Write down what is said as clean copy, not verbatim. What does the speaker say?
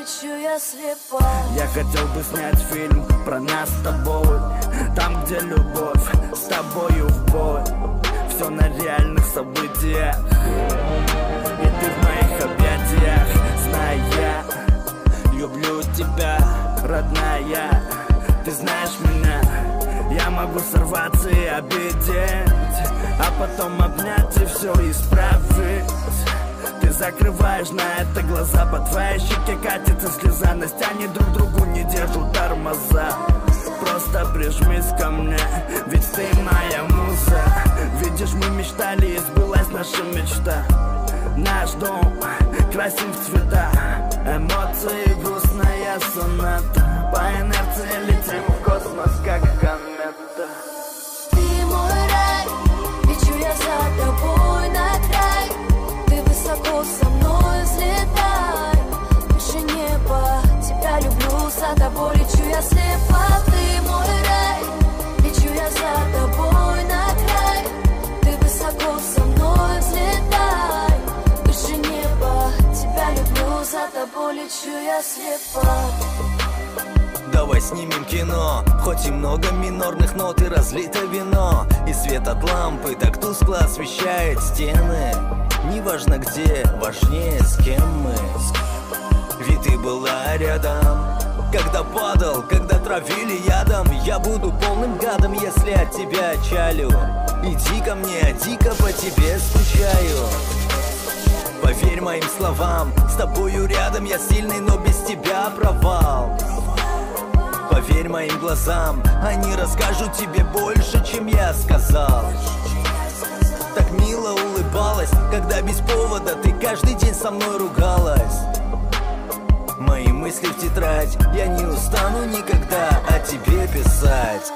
лечу я слепа. Я хотел бы снять фильм про нас с тобой, там, где любовь с тобою в бой. Все на реальных событиях, и ты в моих объятиях. Знаю, я люблю тебя, родная. Ты знаешь меня, я могу сорваться и обидеть, а потом обнять и все исправить. Ты закрываешь на это глаза, по твоей щеке катится слеза. Настя, они друг другу не держат тормоза. Просто прижмись ко мне, ведь ты моя муза. Видишь, мы мечтали, и сбылась наша мечта. Наш дом красим в цвета, эмоции, грустная соната. По инерции летим в космос, как комета. Ты мой рай, лечу я за тобой на край. Ты высоко со мной взлетай, выше неба. Тебя люблю, за тобой лечу я слепа. Ты мой рай, лечу я за тобой на край. Ты высоко со мной взлетай, выше неба. Тебя люблю, за тобой лечу я слепа. Давай снимем кино, хоть и много минорных нот и разлито вино, и свет от лампы так тускло освещает стены. Неважно где, важнее с кем мы. Ведь ты была рядом, когда падал, когда травили ядом. Я буду полным гадом, если от тебя отчалю. Иди ко мне, а дико по тебе скучаю. Поверь моим словам, с тобою рядом я сильный, но без тебя провал. Поверь моим глазам, они расскажут тебе больше, чем я сказал. Так мило улыбалась, когда без повода ты каждый день со мной ругалась. Мои мысли в тетрадь, я не устану никогда о тебе писать.